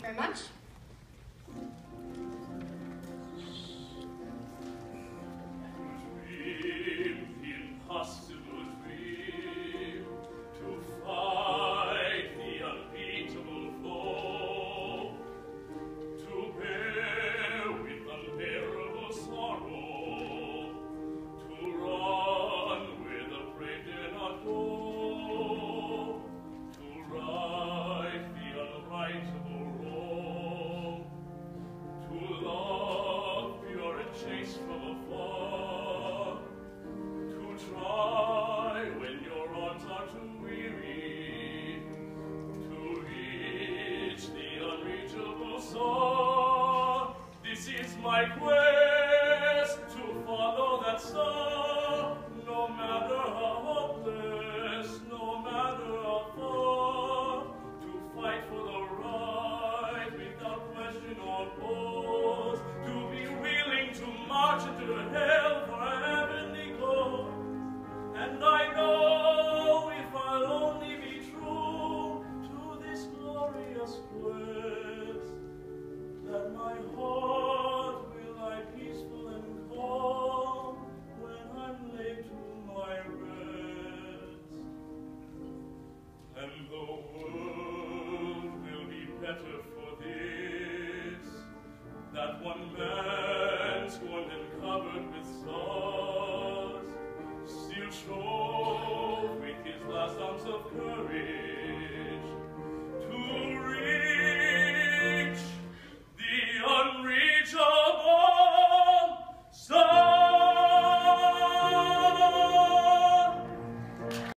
very much. My quest to follow that star, no matter how hopeless, no matter how far, to fight for the right without question or pause, to be willing to march into hell for a heavenly goal. And I know if I'll only be true to this glorious quest, that my heart will lie peaceful and calm when I'm laid to my rest. And the world will be better for this, that one man